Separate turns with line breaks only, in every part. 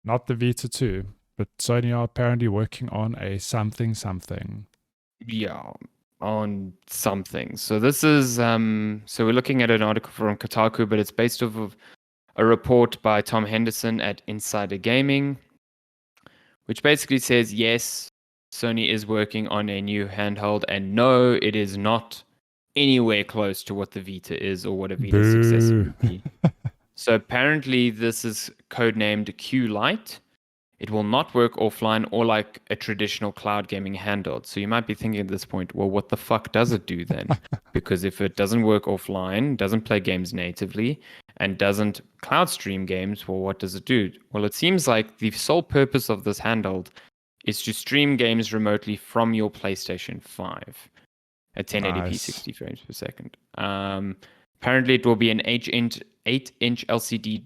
Not the Vita 2, but Sony are apparently working on a something.
Yeah, on something. So this is so we're looking at an article from Kotaku, but it's based off of a report by Tom Henderson at Insider Gaming, which basically says yes, Sony is working on a new handheld, and no, it is not anywhere close to what the Vita is or what a Vita successor would be. So apparently this is codenamed Q Lite. It will not work offline or like a traditional cloud gaming handheld. So you might be thinking at this point, well, what the fuck does it do then? Because if it doesn't work offline, doesn't play games natively, and doesn't cloud stream games, well, what does it do? Well, it seems like the sole purpose of this handheld is to stream games remotely from your PlayStation 5 at 1080p 60 frames per second. Apparently, it will be an 8-inch LCD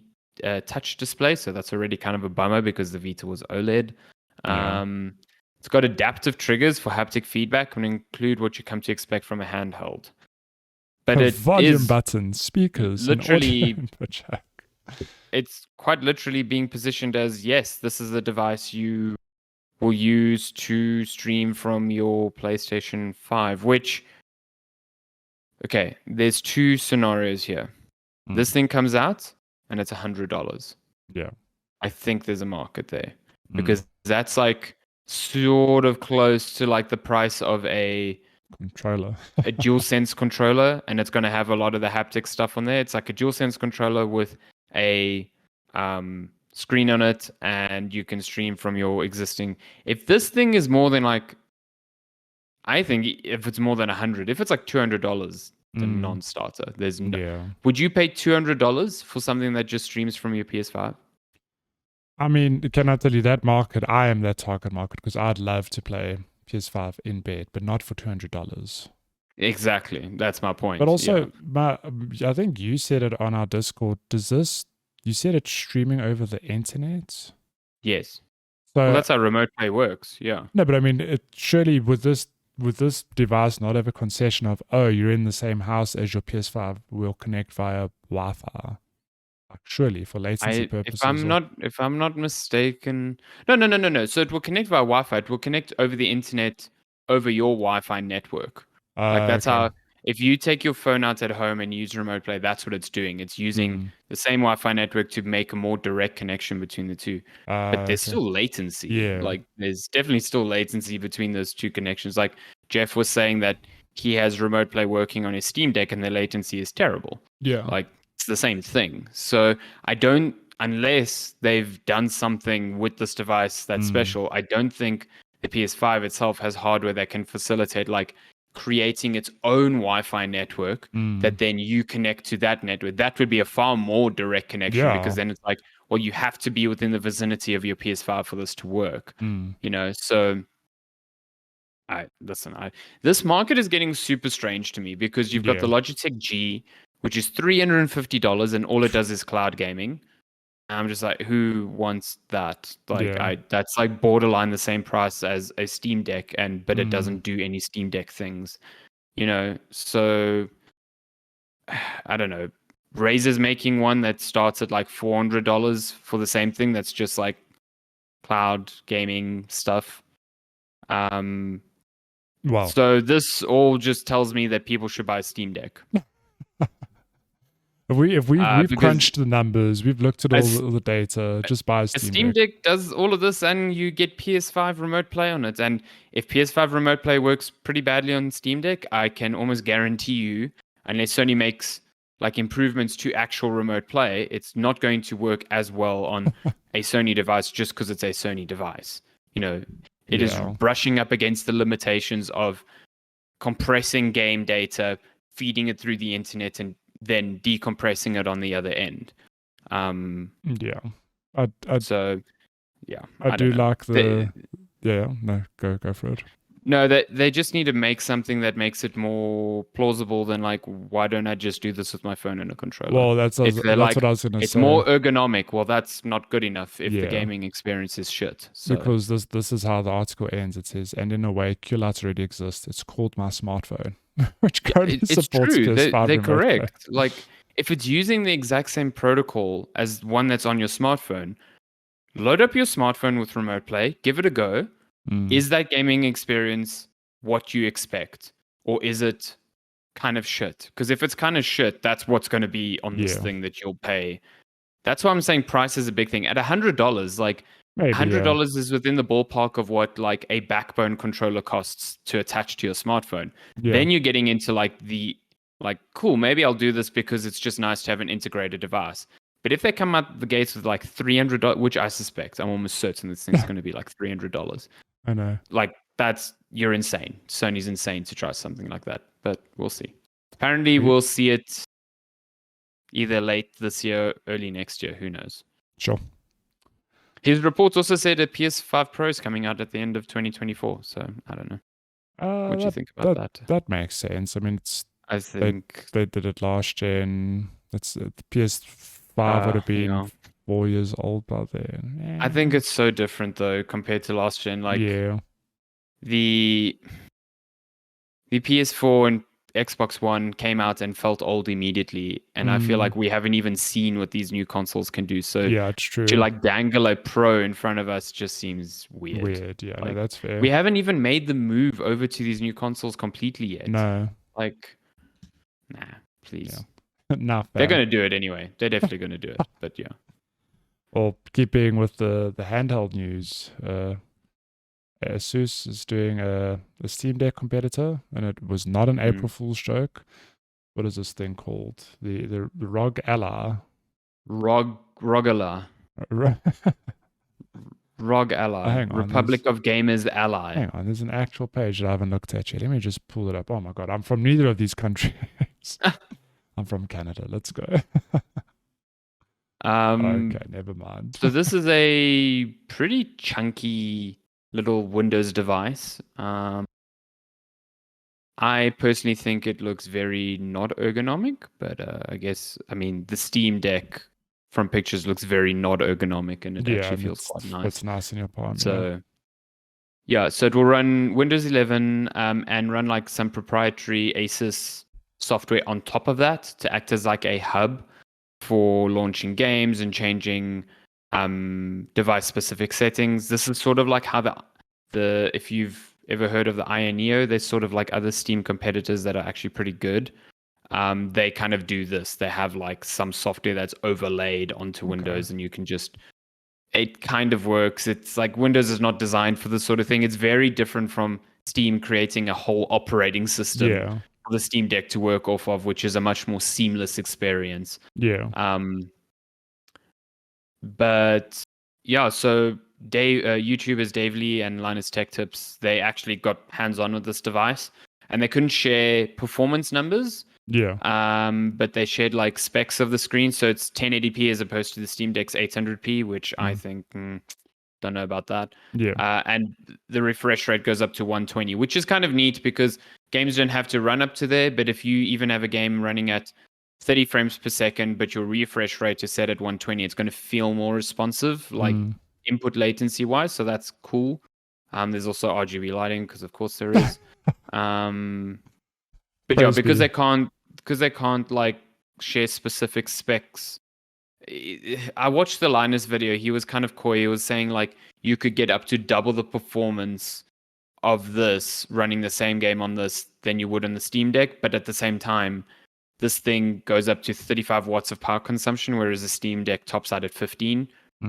touch display, so that's already kind of a bummer because the Vita was OLED. It's got adaptive triggers for haptic feedback and include what you come to expect from a handheld. But it
volume
is
buttons, speakers,
literally,
and audio jack.
It's quite literally being positioned as, yes, this is a device you will use to stream from your PlayStation 5, which, okay, there's two scenarios here. This thing comes out and it's $100.
Yeah.
I think there's a market there because that's like sort of close to like the price of a
controller,
a DualSense controller, and it's going to have a lot of the haptic stuff on there. It's like a DualSense controller with a screen on it, and you can stream from your existing. If this thing is more than like, I think if it's more than $100, if it's like $200, the non-starter. There's no.
Yeah.
Would you pay $200 for something that just streams from your PS5?
I mean, can I tell you that market? I am that target market because I'd love to play PS5 in bed, but not for $200.
Exactly, that's my point.
But also, I think you said it on our Discord. You said it's streaming over the internet?
Yes.
So
well, that's how remote play works. Yeah.
No, but I mean, it surely with this device not have a concession of, oh, you're in the same house as your PS5, will connect via Wi-Fi. Like, surely for latency purposes.
If I'm not mistaken, no. So it will connect via Wi-Fi. It will connect over the internet over your Wi-Fi network. Like that's how. If you take your phone out at home and use remote play, that's what it's doing. It's using the same Wi-Fi network to make a more direct connection between the two. But there's still latency.
Yeah.
Like there's definitely still latency between those two connections. Like Jeff was saying that he has remote play working on his Steam Deck and the latency is terrible.
Yeah.
Like it's the same thing. So I don't, unless they've done something with this device that's special, I don't think the PS5 itself has hardware that can facilitate like creating its own Wi-Fi network that then you connect to that network. That would be a far more direct connection because then it's like, well, you have to be within the vicinity of your PS5 for this to work. You know, so this market is getting super strange to me because you've got the Logitech G, which is $350 and all it does is cloud gaming. I'm just like, who wants that? Like, that's like borderline the same price as a Steam Deck, but it doesn't do any Steam Deck things, you know. So I don't know. Razer's making one that starts at like $400 for the same thing. That's just like cloud gaming stuff. Wow. So this all just tells me that people should buy a Steam Deck.
If we've crunched the numbers, we've looked at all the data, just buy a
Steam Deck does all of this and you get PS5 remote play on it. And if PS5 remote play works pretty badly on Steam Deck, I can almost guarantee you, unless Sony makes like improvements to actual remote play, it's not going to work as well on a Sony device just because it's a Sony device. You know, it is brushing up against the limitations of compressing game data, feeding it through the internet, and then decompressing it on the other end.
I do
know.
like go for it.
No, they just need to make something that makes it more plausible than like, why don't I just do this with my phone and a controller?
Well, that's what I was going to say.
It's more ergonomic. Well, that's not good enough if the gaming experience is shit. So.
Because this is how the article ends. It says, and in a way, Q-Lite already exists. It's called my smartphone, which currently supports
true.
PS5
They're correct. Like, if it's using the exact same protocol as one that's on your smartphone, load up your smartphone with remote play, give it a go. Is that gaming experience what you expect? Or is it kind of shit? Because if it's kind of shit, that's what's going to be on this thing that you'll pay. That's why I'm saying price is a big thing. At $100, like
Maybe,
$100 is within the ballpark of what like a backbone controller costs to attach to your smartphone.
Yeah.
Then you're getting into cool, maybe I'll do this because it's just nice to have an integrated device. But if they come out the gates with like $300, which I suspect, I'm almost certain this thing's going to be like $300.
I know.
Like you're insane. Sony's insane to try something like that, but we'll see. Apparently, we'll see it either late this year, early next year. Who knows?
Sure.
His reports also said a PS5 Pro is coming out at the end of 2024. So I don't know. What do you think about that?
That makes sense. I mean,
I think
they did it last gen. The PS5 would have been 4 years old by then. Yeah.
I think it's so different though compared to last gen. Like the PS4 and Xbox One came out and felt old immediately, and I feel like we haven't even seen what these new consoles can do. So
yeah, it's true.
To like dangle a Pro in front of us just seems weird.
Yeah,
like,
no, that's fair.
We haven't even made the move over to these new consoles completely yet.
No,
like, nah, please.
Yeah.
They're gonna do it anyway. They're definitely gonna do it. But yeah.
Well, keeping with the handheld news, Asus is doing a Steam Deck competitor, and it was not an April Fool's joke. What is this thing called? The ROG Ally.
ROG-Ally. ROG Ally.
Hang on,
Republic of Gamers Ally.
Hang on, there's an actual page that I haven't looked at yet. Let me just pull it up. Oh my god, I'm from neither of these countries. I'm from Canada. Let's go. Okay, never mind.
So this is a pretty chunky little Windows device. I personally think it looks very not ergonomic, but I mean, the Steam Deck from pictures looks very not ergonomic, and it actually feels quite nice.
It's nice in your apartment.
So so it will run Windows 11 and run like some proprietary Asus software on top of that to act as like a hub for launching games and changing device-specific settings. This is sort of like how the if you've ever heard of the Iron Neo, there's sort of like other Steam competitors that are actually pretty good. They kind of do this. They have like some software that's overlaid onto Windows, and you can it kind of works. It's like Windows is not designed for this sort of thing. It's very different from Steam creating a whole operating system for the Steam Deck to work off of, which is a much more seamless experience.
Yeah.
But yeah, so YouTubers Dave Lee and Linus Tech Tips, they actually got hands-on with this device, and they couldn't share performance numbers.
Yeah.
But they shared like specs of the screen, so it's 1080p as opposed to the Steam Deck's 800p, which I think don't know about that.
Yeah.
And the refresh rate goes up to 120, which is kind of neat because games don't have to run up to there. But if you even have a game running at 30 frames per second, but your refresh rate is set at 120, it's going to feel more responsive, like input latency wise. So that's cool. There's also RGB lighting because of course there is. But yeah, because they can't like share specific specs. I watched the Linus video. He was kind of coy. He was saying like you could get up to double the performance of this running the same game on this than you would on the Steam Deck, but at the same time, this thing goes up to 35 watts of power consumption, whereas the Steam Deck tops out at 15.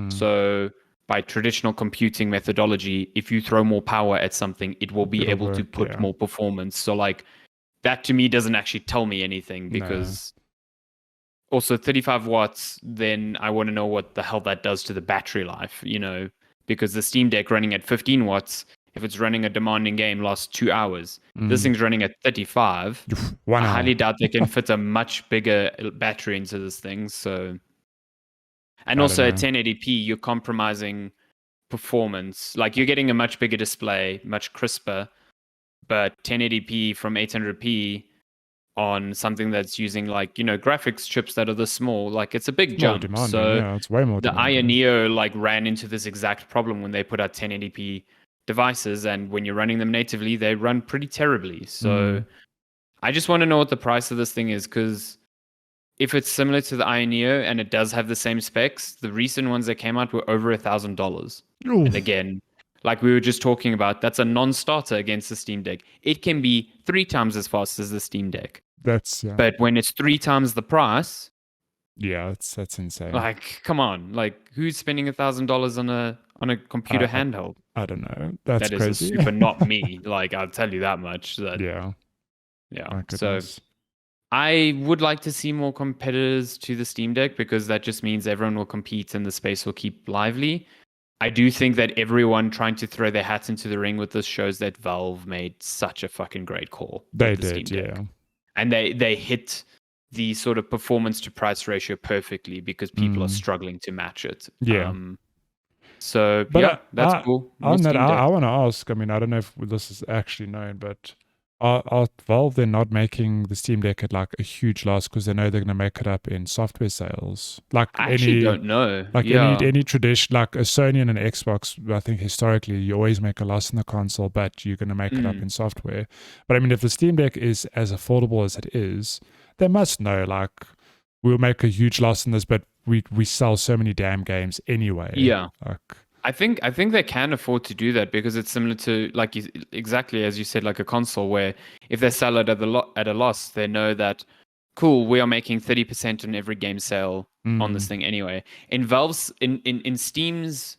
So by traditional computing methodology, if you throw more power at something, it will be able to put more performance. So like that to me doesn't actually tell me anything, because also 35 watts, then I want to know what the hell that does to the battery life, because the Steam Deck running at 15 watts, if it's running a demanding game, lasts 2 hours. This thing's running at 35. I highly doubt they can fit a much bigger battery into this thing. So, and also at 1080p, you're compromising performance. Like you're getting a much bigger display, much crisper, but 1080p from 800p on something that's using like graphics chips that are this small, like it's a big jump. So
it's way more
the Iron Neo like ran into this exact problem when they put out 1080p devices, and when you're running them natively, they run pretty terribly. So I just want to know what the price of this thing is, because if it's similar to the Neo and it does have the same specs, the recent ones that came out were over $1,000. And again, like we were just talking about, that's a non-starter against the Steam Deck. It can be 3 times as fast as the Steam Deck.
That's
But when it's 3 times the price,
that's insane.
like, come on, like who's spending $1,000 on a computer handheld?
I don't know. That's
that
crazy.
Is a super not me. Like, I'll tell you that much.
Yeah.
So I would like to see more competitors to the Steam Deck because that just means everyone will compete and the space will keep lively. I do think that everyone trying to throw their hats into the ring with this shows that Valve made such a fucking great call.
They did, yeah.
And they hit the sort of performance to price ratio perfectly because people are struggling to match it.
Yeah.
So, but that's cool.
On that, I want to ask, I mean, I don't know if this is actually known, but are Valve then not making the Steam Deck at like a huge loss because they know they're going to make it up in software sales? Like
I actually don't know.
Like any tradition, like a Sony and an Xbox, I think historically you always make a loss in the console, but you're going to make it up in software. But I mean, if the Steam Deck is as affordable as it is, they must know, like, we'll make a huge loss in this, but we sell so many damn games anyway.
Yeah.
Like,
I think they can afford to do that because it's similar to, like, exactly as you said, like a console where if they sell it at a loss, they know that, cool, we are making 30% on every game sale on this thing anyway. In Valve's, in Steam's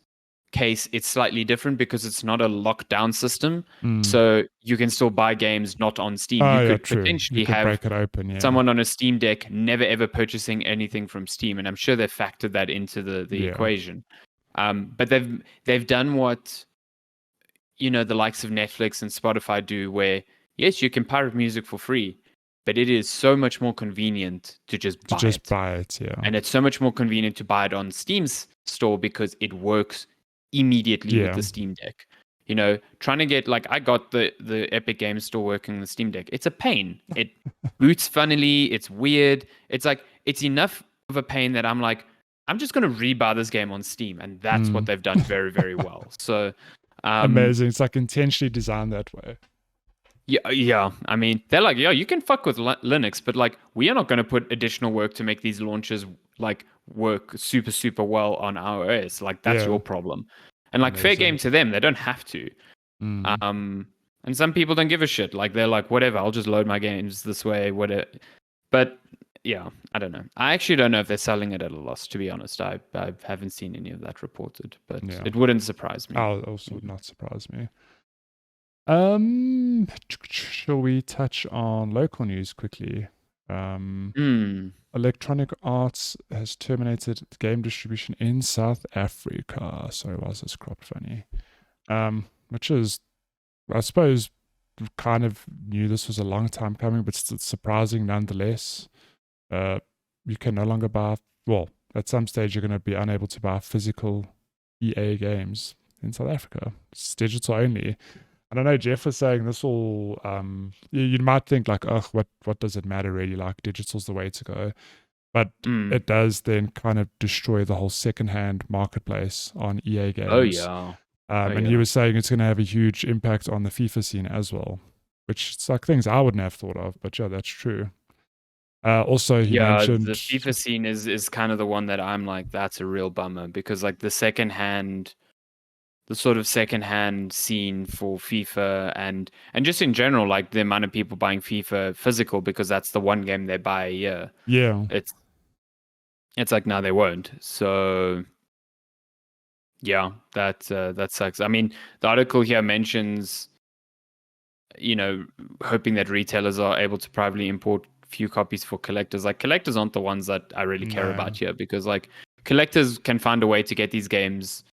case, it's slightly different because it's not a lockdown system. So you can still buy games not on Steam. You could potentially have
break it open,
someone on a Steam Deck never ever purchasing anything from Steam, and I'm sure they've factored that into the equation. But they've done what, you know, the likes of Netflix and Spotify do, where yes, you can pirate music for free, but it is so much more convenient to just buy it.
Yeah.
And it's so much more convenient to buy it on Steam's store because it works immediately with the Steam Deck. You know, trying to get, like, I got the Epic Games Store working on the Steam Deck. It's a pain. It boots funnily. It's weird. It's like, it's enough of a pain that I'm like, I'm just going to rebuy this game on Steam. And that's what they've done very, very well. So
amazing. It's like intentionally designed that way.
Yeah. I mean, they're like, yeah, you can fuck with Linux, but like, we are not going to put additional work to make these launchers like work super, super well on our OS. Like, that's your problem. And like, fair game to them, they don't have to. And some people don't give a shit. Like, they're like, whatever, I'll just load my games this way, whatever. But yeah, I don't know. I actually don't know if they're selling it at a loss, to be honest. I haven't seen any of that reported, but it wouldn't surprise me.
Oh, also would not surprise me. Shall we touch on local news quickly? Electronic Arts has terminated game distribution in South Africa. Sorry, why is this cropped funny? Which is, I suppose, kind of knew this was a long time coming, but it's surprising nonetheless. You can no longer buy, well, at some stage you're going to be unable to buy physical EA games in South Africa. It's digital only. And I know Jeff was saying this all, you might think like, oh, what does it matter really? Like, digital's the way to go. But it does then kind of destroy the whole secondhand marketplace on EA games.
Oh, yeah.
And he was saying it's going to have a huge impact on the FIFA scene as well, which it's like things I wouldn't have thought of, but yeah, that's true. Also, he mentioned
the FIFA scene is kind of the one that I'm like, that's a real bummer because like the sort of secondhand scene for FIFA and just in general, like the amount of people buying FIFA physical because that's the one game they buy a year.
Yeah,
it's like, no, they won't. So yeah, that sucks. I mean, the article here mentions, you know, hoping that retailers are able to privately import few copies for collectors. Like, collectors aren't the ones that I really care about here because like collectors can find a way to get these games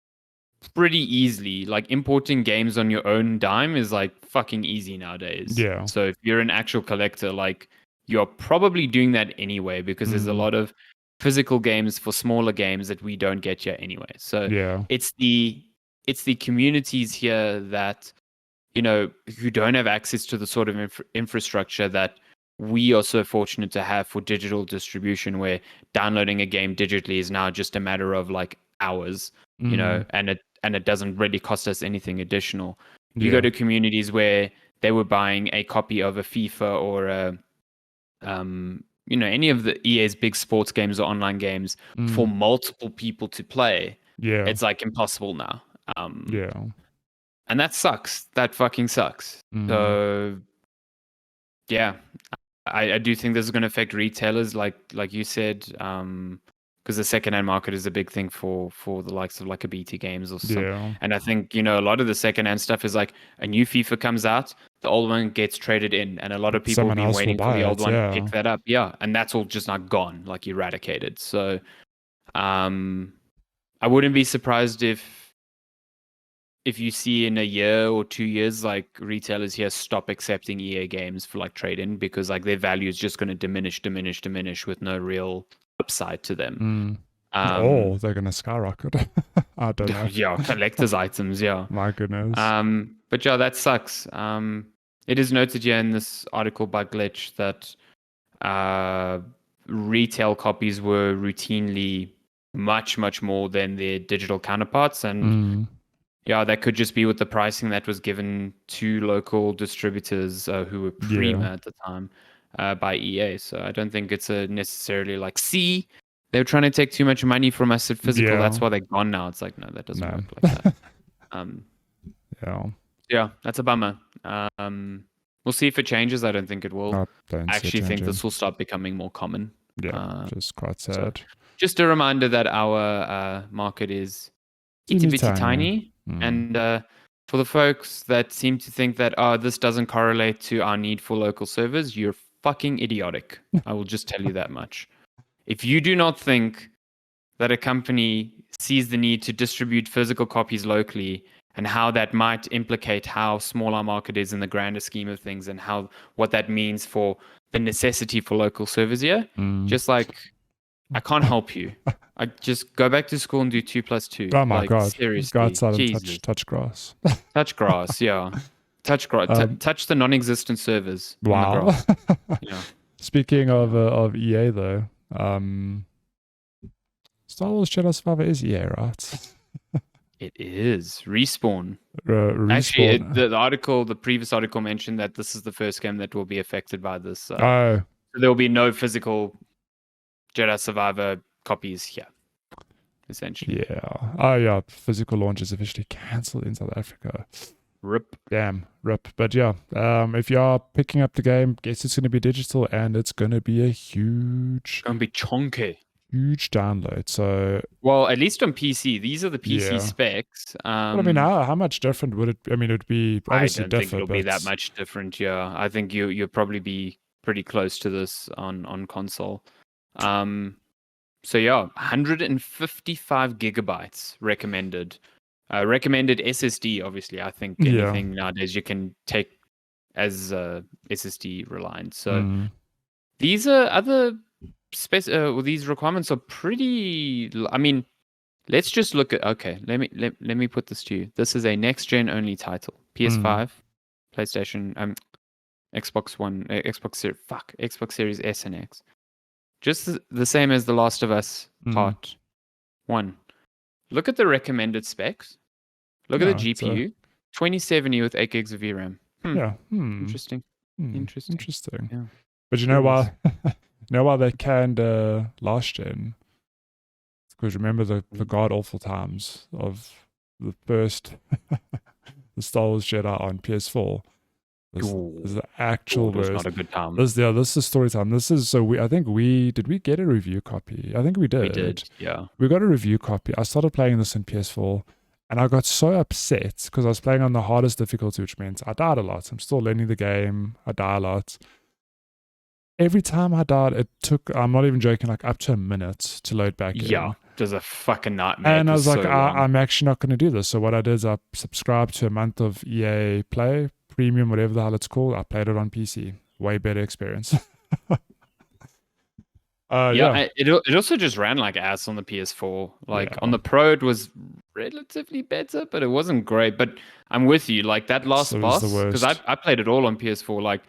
pretty easily. Like, importing games on your own dime is like fucking easy nowadays.
Yeah.
So if you're an actual collector, like, you're probably doing that anyway because there's a lot of physical games for smaller games that we don't get yet anyway. So it's the communities here that, you know, who don't have access to the sort of infrastructure that we are so fortunate to have for digital distribution, where downloading a game digitally is now just a matter of like hours, you know, and it doesn't really cost us anything additional. You go to communities where they were buying a copy of a FIFA or a any of the EA's big sports games or online games for multiple people to play,
Yeah.
it's like impossible now.
Yeah.
And that sucks. That fucking sucks. So yeah, I do think this is going to affect retailers, like you said, because the secondhand market is a big thing for the likes of like a BT Games or something.
Yeah.
And I think a lot of the secondhand stuff is like a new FIFA comes out, the old one gets traded in, and a lot of people
Someone
have been
else will
waiting for
buy
the old
it,
one to
yeah.
pick that up. Yeah, and that's all just not gone, like eradicated. So, I wouldn't be surprised if you see in a year or 2 years, like retailers here stop accepting EA games for like trade-in, because like their value is just going to diminish with no real upside to them.
Oh, they're gonna skyrocket. I don't know.
Yeah, collector's items. Yeah.
My goodness.
But yeah, that sucks. It is noted here in this article by Glitch that retail copies were routinely much more than their digital counterparts, and yeah, that could just be with the pricing that was given to local distributors who were Prima at the time by EA. So I don't think it's a necessarily like, see, they were trying to take too much money from us at physical. That's why they're gone now. It's like, no, that doesn't work like that. Yeah, that's a bummer. We'll see if it changes. I don't think it will. I actually think this will start becoming more common.
Yeah, just quite sad.
So just a reminder that our market is itty bitty tiny. And for the folks that seem to think that this doesn't correlate to our need for local servers, you're fucking idiotic. I will just tell you that much. If you do not think that a company sees the need to distribute physical copies locally and how that might implicate how small our market is in the grander scheme of things, and what that means for the necessity for local servers here, just like, I can't help you. I just go back to school and do 2 + 2.
Oh my God!
Seriously,
go outside and touch grass.
Touch grass, yeah. Touch grass. Touch the non-existent servers.
Wow.
On the grass. Yeah.
Speaking of EA though, Star Wars Jedi Survivor is EA, right?
It is Respawn.
Respawn.
Actually, the previous article mentioned that this is the first game that will be affected by this. So there will be no physical Jedi Survivor copies here, essentially.
Yeah. Oh yeah, physical launch is officially cancelled in South Africa.
RIP.
Damn, RIP. But yeah, if you are picking up the game, guess it's going to be digital, and it's going to be a huge download. So,
well, at least on PC, these are the PC specs.
I mean, how much different would it? I mean, it'd be obviously different.
I don't think it'll be that much different. Yeah, I think you'll probably be pretty close to this on console. So yeah, 155 gigabytes recommended. Recommended SSD, obviously. I think anything nowadays you can take as SSD reliant. So these are other these requirements are pretty. I mean, let's just look at. Okay, let me put this to you. This is a next gen only title. PS5, PlayStation, Xbox One, Xbox Series S and X. Just the same as The Last of Us Part 1. Look at the recommended specs. Look at the GPU. 2070 with 8 gigs of VRAM.
Yeah.
Interesting.
Interesting.
Yeah.
But you know why? They canned last gen? Because remember the god awful times of the first the Star Wars Jedi on PS4. This is the actual
worst. Not a good time.
This is story time. This is so. Did we get a review copy? I think we did.
We did. Yeah.
We got a review copy. I started playing this in PS4, and I got so upset because I was playing on the hardest difficulty, which means I died a lot. I'm still learning the game. I die a lot. Every time I died, it took, I'm not even joking, like up to a minute to load back in.
Yeah, it was a fucking nightmare.
And I was like, I'm actually not going to do this. So what I did is I subscribed to a month of EA Play, Premium, whatever the hell it's called. I played it on PC. Way better experience.
It also just ran like ass on the PS4. On the Pro, it was relatively better, but it wasn't great. But I'm with you. Like that last boss, because I played it all on PS4. Like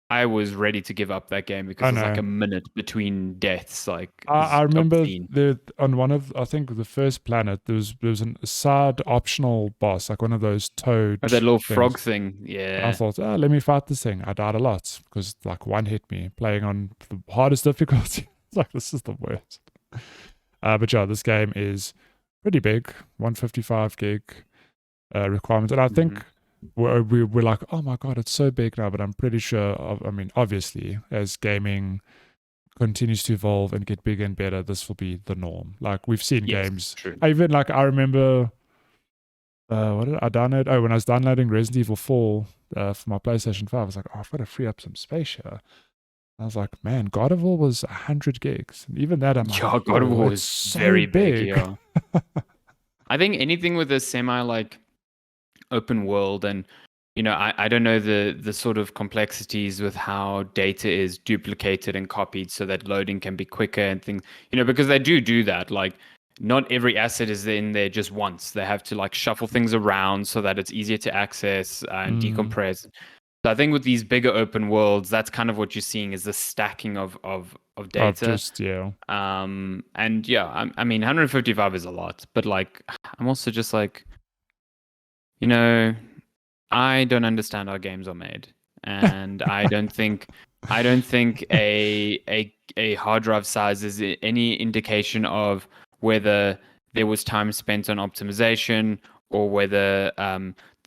I was ready to give up that game because
I
there's like
know.
a minute between deaths. Like, it
I
was
remember
obscene.
on one of, I think, the first planet, there was a side optional boss, like one of those toad
Or that little
things.
frog thing.
And I
Yeah.
thought, let me fight this thing. I died a lot because like one hit me playing on the hardest difficulty. It's like, this is the worst. But yeah, this game is pretty big, 155 gig requirement. And I
Hmm.
think we're like, oh my God, it's so big now. But I'm pretty sure, I mean, obviously, as gaming continues to evolve and get bigger and better, this will be the norm. Like, we've seen
Yes,
games.
true.
I remember, what did I download? Oh, when I was downloading Resident Evil 4 for my PlayStation 5, I was like, oh, I've got to free up some space here. I was like, man, God of War was 100 gigs. And even that, I'm like,
Yeah, God of
oh,
War
it's
is
so
very big.
big.
Yeah. I think anything with a semi like open world and I don't know the sort of complexities with how data is duplicated and copied so that loading can be quicker and things, because they do that. Like, not every asset is in there just once. They have to like shuffle things around so that it's easier to access and
Mm,
decompress. So I think with these bigger open worlds, that's kind of what you're seeing is the stacking of
of
data.
just, yeah.
And yeah, I mean, 155 is a lot, but like, I'm also just like, you know, I don't understand how games are made, and I don't think a hard drive size is any indication of whether there was time spent on optimization or whether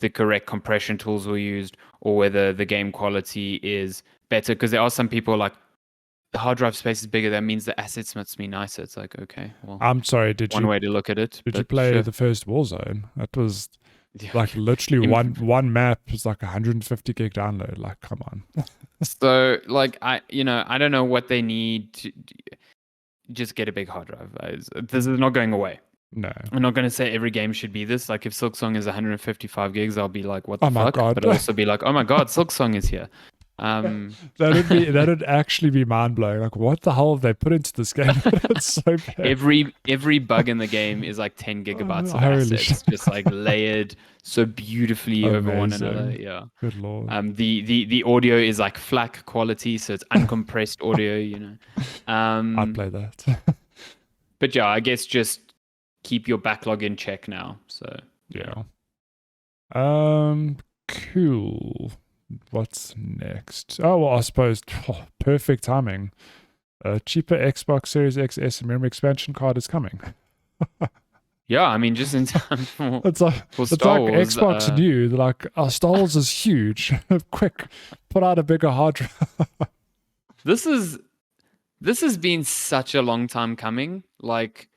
the correct compression tools were used or whether the game quality is better. Because there are some people like the hard drive space is bigger. That means the assets must be nicer. It's like, okay, well,
I'm sorry, did
one
you
way to look at it,
did you
but
play
sure.
the first Warzone? That was
Yeah.
like literally
Im-
one map was like 150 gig download. Like, come on.
So, like, I don't know what they need to just get a big hard drive. This is not going away.
No.
I'm not going to say every game should be this. Like, if Silksong is 155 gigs, I'll be like, what
Oh
the
my
fuck?
God.
But I'll also be like, oh my God, Silksong is here. Um,
That'd actually be mind blowing. Like, what the hell have they put into this game? It's so bad.
every bug in the game is like 10 gigabytes of
Holy shit.
assets, just like layered so beautifully over one another.
Amazing.
Yeah.
Good lord.
The audio is like FLAC quality, so it's uncompressed audio.
I'd
Um,
play that.
but yeah, I guess just keep your backlog in check now. So yeah.
Yeah. Cool. What's next? Oh, well, I suppose perfect timing. A cheaper Xbox Series XS memory expansion card is coming.
Yeah, I mean, just in time for
It's like
Star Wars.
Xbox knew, they're like, Star Wars is huge. Quick, put out a bigger hard drive.
This has been such a long time coming. Like,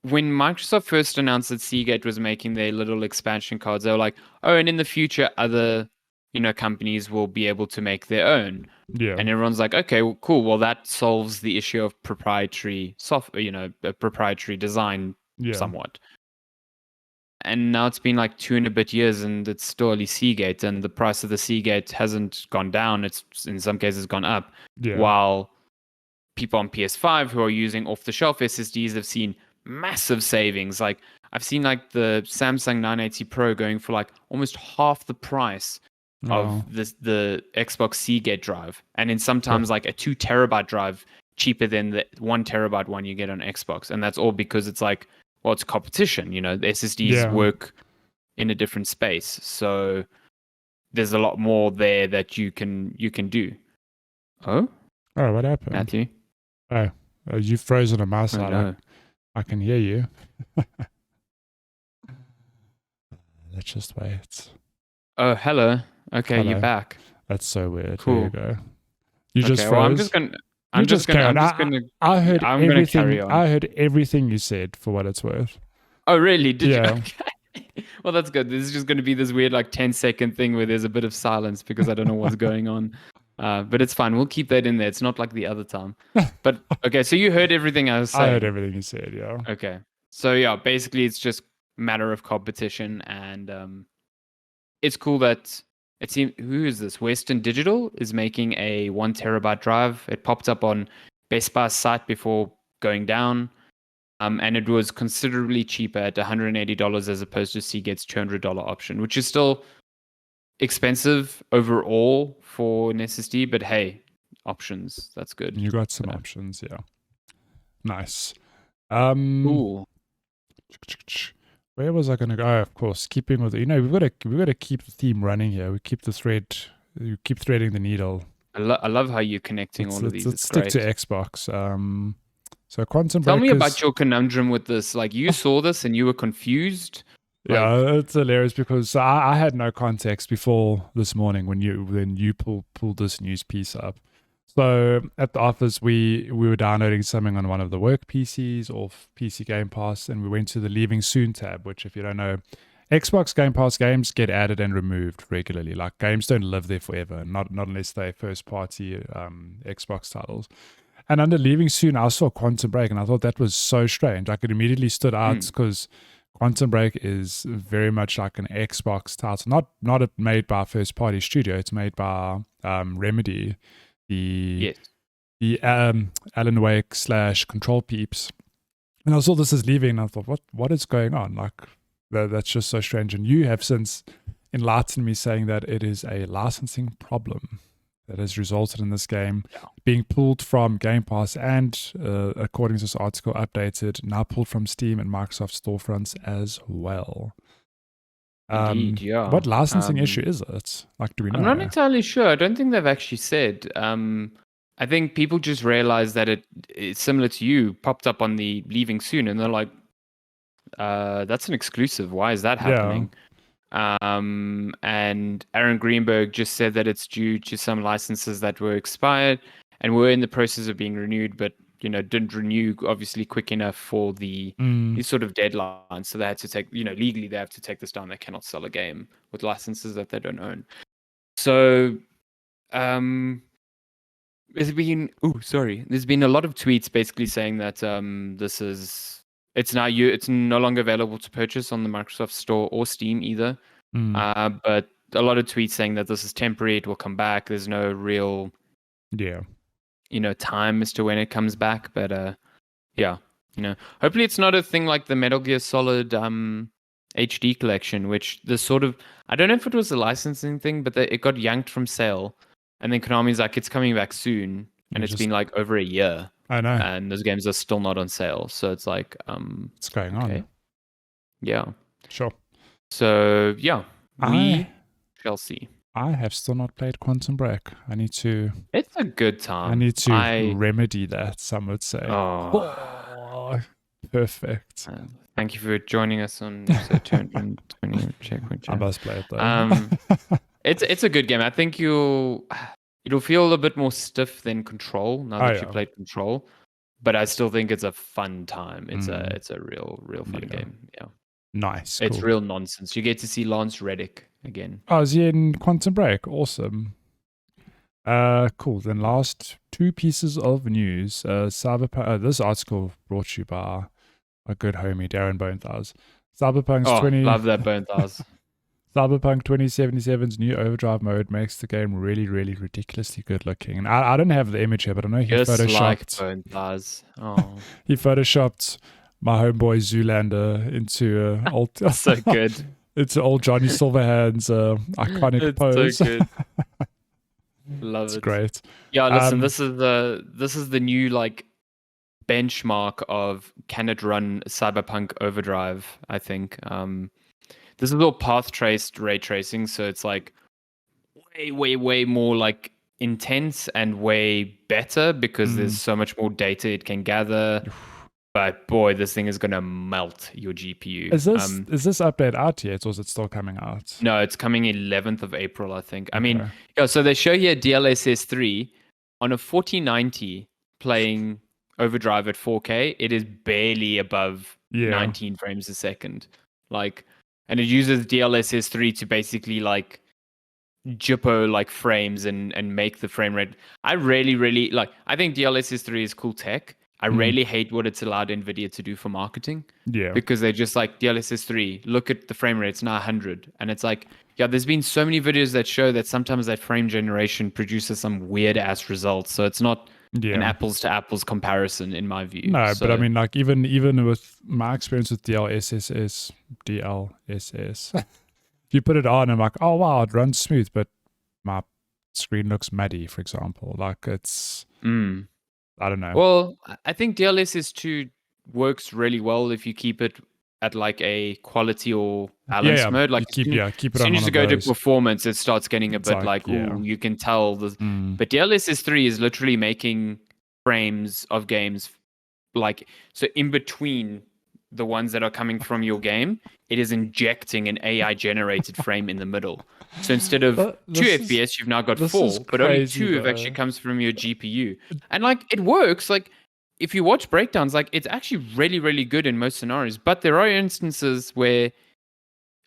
when Microsoft first announced that Seagate was making their little expansion cards, they were like, "Oh, and in the future, other companies will be able to make their own."
Yeah,
And everyone's like, "Okay, well, cool. Well, that solves the issue of proprietary software, proprietary design
yeah,
somewhat." And now it's been like 2 and a bit years, and it's still only Seagate, and the price of the Seagate hasn't gone down. It's in some cases gone up,
yeah.
while people on PS5 who are using off-the-shelf SSDs have seen massive savings. Like, I've seen like the Samsung 980 Pro going for like almost half the price
Oh,
of the Xbox Seagate drive, and in
yeah,
sometimes like a 2 terabyte drive cheaper than the 1 terabyte one you get on Xbox, and that's all because it's like, well, it's competition. The SSDs
yeah.
work in a different space, so there's a lot more there that you can do. Oh,
Oh, what happened?
Matthew.
Oh, you've frozen on my
Oh
side.
no.
I can hear you. Let's just wait.
Oh, hello. Okay, you're
Hello.
back.
That's so weird. There you
Cool.
go. You just
Okay, well, I'm
froze.
just gonna,
You
I'm just
just
gonna,
carry on.
I'm just gonna,
I heard
I'm gonna carry
everything.
on.
I heard everything you said for what it's worth.
Oh, really? Did you?
Yeah.
Okay. Well, that's good. This is just gonna be this weird, like, 10-second thing where there's a bit of silence because I don't know what's going on. But it's fine. We'll keep that in there. It's not like the other time. But okay, so you heard everything I was
I heard
saying.
everything you said. Yeah.
Okay. So yeah, basically, it's just matter of competition, and it's cool that it seems, who is this? Western Digital is making a 1 terabyte drive. It popped up on Best Buy's site before going down. And it was considerably cheaper at $180 as opposed to Seagate's $200 option, which is still expensive overall for an SSD, but hey, options. That's good.
You got some
Yeah.
options, yeah. Nice.
Cool.
Where was I going to go? Oh, of course, keeping with we've got to keep the theme running here. We keep the thread. You keep threading the needle.
I love how you're connecting all of these.
Let's
It's
stick
great.
to Xbox. So Quantum
Tell
Break
me about your conundrum with this. Like you saw this and you were confused.
Yeah, it's hilarious because I had no context before this morning when you pulled this news piece up. So at the office, we were downloading something on one of the work PCs off PC Game Pass, and we went to the Leaving Soon tab, which, if you don't know, Xbox Game Pass games get added and removed regularly. Like, games don't live there forever, not unless they're first-party Xbox titles. And under Leaving Soon, I saw Quantum Break, and I thought that was so strange. Like, it immediately stood out because Quantum Break is very much like an Xbox title, not made by a first-party studio. It's made by Remedy, the Alan Wake / Control peeps. And I saw this as leaving, and I thought, what is going on? Like, that's just so strange. And you have since enlightened me, saying that it is a licensing problem that has resulted in this game being pulled from Game Pass and, according to this article, updated, now pulled from Steam and Microsoft storefronts as well.
Indeed, yeah.
What licensing issue is it? Like, do we know?
I'm not entirely sure. I don't think they've actually said. I think people just realized that it's similar to you, popped up on the Leaving Soon, and they're like, that's an exclusive. Why is that happening? And Aaron Greenberg just said that it's due to some licenses that were expired and were in the process of being renewed, but didn't renew obviously quick enough for the sort of deadline. So they had to take, legally they have to take this down. They cannot sell a game with licenses that they don't own. So there's been a lot of tweets basically saying that it's no longer available to purchase on the Microsoft Store or Steam either. But a lot of tweets saying that this is temporary, it will come back. There's no real time as to when it comes back. But hopefully it's not a thing like the Metal Gear Solid HD collection, which I don't know if it was a licensing thing, but it got yanked from sale. And then Konami's like, it's coming back soon. And it's been like over a year.
I know.
And those games are still not on sale. So it's like,
what's going on?
Yeah.
Sure.
So, yeah, we shall see.
I have still not played Quantum Break. I need to.
It's a good time.
I need to remedy that, some would say.
Oh.
Perfect.
Thank you for joining us on episode 220 Checkpoint.
I must play it though.
It's a good game. I think it'll feel a bit more stiff than Control now that you played Control, but I still think it's a fun time. It's a real fun game. Yeah.
Nice.
It's real nonsense. You get to see Lance Reddick again.
Oh, is he in Quantum Break? Awesome. Cool. Then last two pieces of news. Cyberpunk. This article brought to you by a good homie, Darren Bonethars.
Love that Bonethars.
Cyberpunk 2077's new overdrive mode makes the game really, really ridiculously good looking. And I don't have the image here, but I know he photoshopped. He photoshopped my homeboy Zoolander into old.
So good.
It's old Johnny Silverhand's iconic pose.
So good. Love
it's
it.
Great.
Yeah, listen, this is the new like benchmark of can it run Cyberpunk Overdrive, I think. This is all path traced ray tracing, so it's like way more like intense and way better because there's so much more data it can gather. But boy, this thing is gonna melt your GPU.
Is this update out yet, or is it still coming out?
No, it's coming 11th of April, I think. I mean, so they show here DLSS 3 on a 4090 playing Overdrive at 4K. It is barely above 19 frames a second. And it uses DLSS 3 to basically like jippo like frames and make the frame rate. I really I think DLSS 3 is cool tech. I really hate what it's allowed NVIDIA to do for marketing. Yeah. Because they're just like, DLSS 3, look at the frame rate, it's now 100. And it's like, there's been so many videos that show that sometimes that frame generation produces some weird ass results. So it's not an apples to apples comparison in my view.
No, but I mean, like even with my experience with DLSS, you put it on and like, oh wow, it runs smooth, but my screen looks muddy, for example. Like it's, I don't know.
Well, I think DLSS 2 works really well if you keep it at like a quality or balance
Yeah,
mode. Like
you keep
as
it on
soon
one
as you
of
go to
those.
performance, it starts getting a
It's
bit like,
yeah.
ooh, you can tell. But DLSS 3 is literally making frames of games like, so in between the ones that are coming from your game, it is injecting an AI generated frame in the middle. So instead of 2 FPS, you've now got 4, but only 2 of actually comes from your GPU. And like it works. Like if you watch breakdowns, like it's actually really, really good in most scenarios. But there are instances where,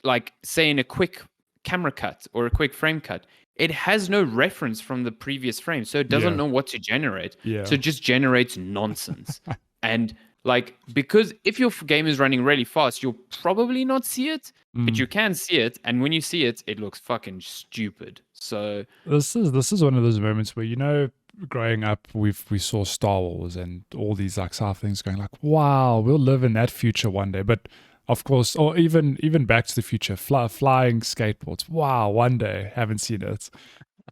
like, say in a quick camera cut or a quick frame cut, it has no reference from the previous frame, so it doesn't know what to generate. So it just generates nonsense. And like, because if your game is running really fast, you'll probably not see it, but you can see it, and when you see it, it looks fucking stupid. So
this is one of those moments where, growing up, we saw Star Wars and all these like sci things going like, wow, we'll live in that future one day. But of course, or even Back to the Future, flying skateboards. Wow, one day, haven't seen it.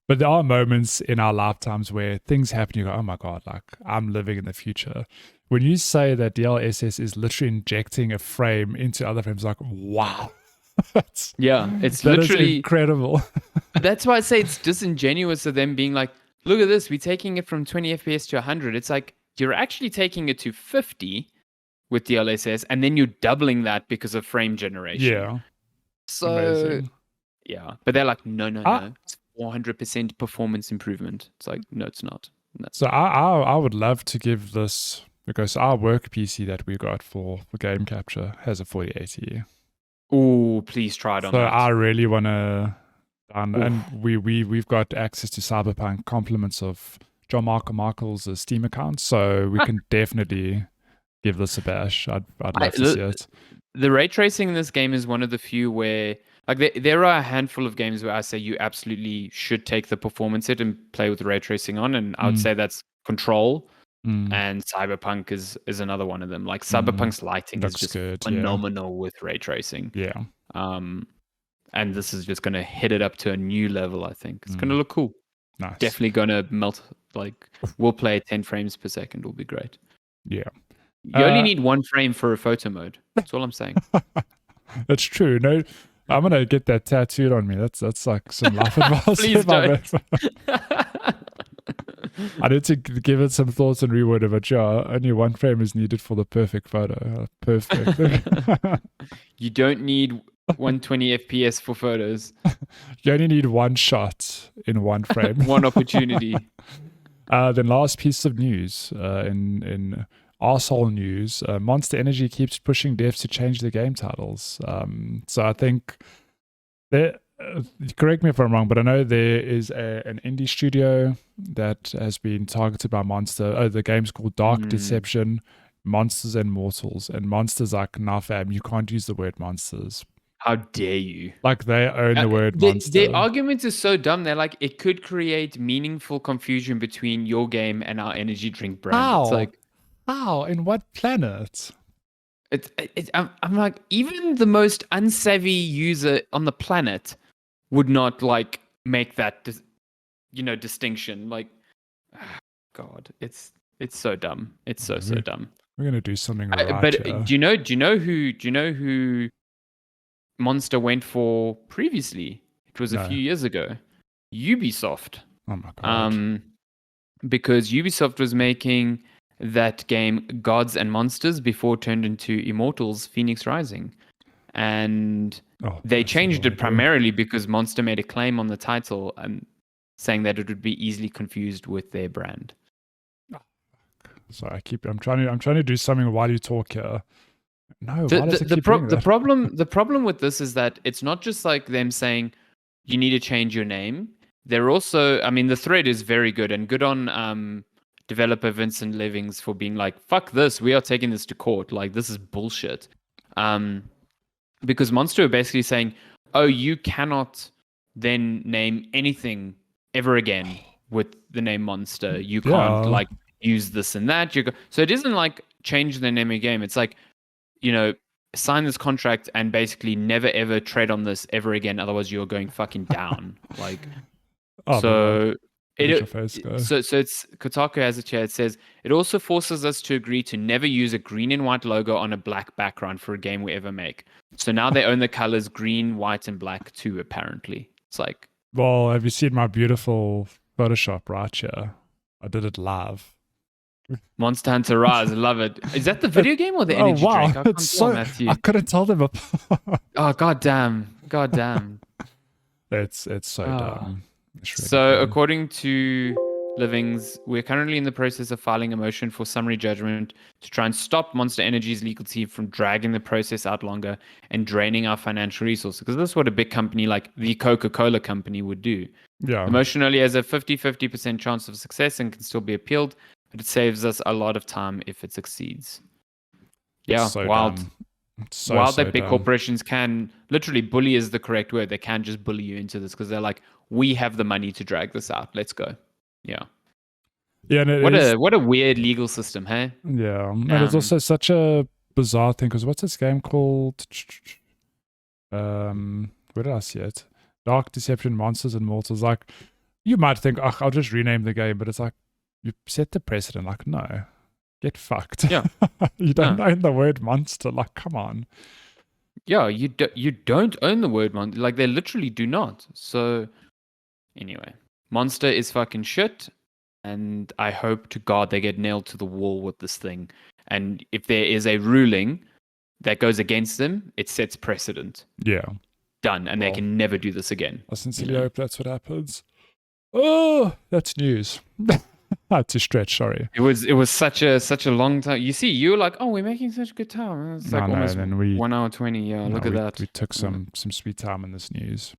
But there are moments in our lifetimes where things happen. You go, oh my god, like I'm living in the future. When you say that DLSS is literally injecting a frame into other frames, like wow, it's literally incredible.
That's why I say it's disingenuous of them being like, look at this, we're taking it from 20 FPS to 100. It's like you're actually taking it to 50 with DLSS, and then you're doubling that because of frame generation.
Yeah.
So,
amazing.
Yeah. But they're like, no. It's 400% performance improvement. It's like, no, it's not. No.
So I would love to give this, because our work PC that we got for game capture has a 4080.
Oh, please try it on
so
that.
I really want to, and we've got access to Cyberpunk, compliments of John Michael's Steam account, so we can definitely give this a bash. I'd love to see it.
The ray tracing in this game is one of the few where, like, there are a handful of games where I say you absolutely should take the performance hit and play with the ray tracing on, and I would say that's Control, and Cyberpunk is another one of them. Like Cyberpunk's lighting is just good, phenomenal with ray tracing.
Yeah.
And this is just going to hit it up to a new level. I think it's going to look cool.
Nice.
Definitely going to melt. Like, we'll play at 10 frames per second. Will be great.
Yeah.
You only need 1 frame for a photo mode. That's all I'm saying.
That's true. No, I'm gonna get that tattooed on me. That's like some life advice.
Please don't.
I need to give it some thoughts and reword it, but yeah, only 1 frame is needed for the perfect photo. Perfect.
You don't need 120 FPS for photos.
You only need 1 shot in 1 frame.
1 opportunity.
Then last piece of news in arsehole news, Monster Energy keeps pushing devs to change their game titles. So I think correct me if I'm wrong, but I know there is an indie studio that has been targeted by Monster. Oh, the game's called Dark Deception, Monsters and Mortals. And Monsters like, nah fam, you can't use the word monsters.
How dare you?
Like, they own the word monster.
Their argument is so dumb. They're like, it could create meaningful confusion between your game and our energy drink brand.
How?
It's like,
how? In what planet?
I'm like, even the most unsavvy user on the planet would not like make that distinction. Like, God, it's so dumb. It's so dumb.
We're gonna do something right.
But do you know who Monster went for previously? It was a few years ago. Ubisoft.
Oh my God.
Because Ubisoft was making that game Gods and Monsters before it turned into Immortals Phoenix Rising. And they changed it primarily because Monster made a claim on the title and saying that it would be easily confused with their brand.
Sorry, I'm trying to do something while you talk here. No,
the problem with this is that it's not just like them saying you need to change your name. They're also, I mean, the thread is very good and good on developer Vincent Levings for being like, fuck this, we are taking this to court. Like, this is bullshit. Because Monster are basically saying, oh, you cannot then name anything ever again with the name Monster. You can't like use this and that. So it isn't like change the name of the game. It's like, sign this contract and basically never ever tread on this ever again. Otherwise, you're going fucking down. Like,
Oh,
so
let
it
your face go.
so it's Kotaku has a chair. It says it also forces us to agree to never use a green and white logo on a black background for a game we ever make. So now they own the colors green, white, and black too. Apparently, it's like,
Well, have you seen my beautiful Photoshop right here? I did it live.
Monster Hunter Rise. I love it. Is that the video game or the energy drink? I can't
It's
tell,
so,
Matthew.
I couldn't tell them apart.
Oh, goddamn.
It's so dumb. It's really
So,
dumb.
according to Livings, we're currently in the process of filing a motion for summary judgment to try and stop Monster Energy's legal team from dragging the process out longer and draining our financial resources. Because this is what a big company like the Coca-Cola company would do.
Yeah.
The motion only has a 50% chance of success and can still be appealed, but it saves us a lot of time if it succeeds. Yeah,
so
wild.
dumb.
Wild that big corporations can, literally bully is the correct word. They can just bully you into this because they're like, we have the money to drag this out. Let's go. Yeah.
Yeah, and
What a weird legal system, hey?
Yeah, and it's also such a bizarre thing because what's this game called? Where did I see it? Dark Deception, Monsters and Mortals. Like, you might think, oh, I'll just rename the game, but it's like, you set the precedent. Like, no, get fucked.
Yeah.
You don't own the word monster. Like, come on.
Yeah, you don't own the word monster. Like, they literally do not. So, anyway, Monster is fucking shit. And I hope to God they get nailed to the wall with this thing. And if there is a ruling that goes against them, it sets precedent.
Yeah.
Done. And they can never do this again.
I sincerely hope that's what happens. Oh, that's news. That's a stretch, sorry.
It was such a long time. You see, you were like, oh, we're making such good time. It's like almost 1 hour 20. Yeah, look at that.
We took some sweet time in this news.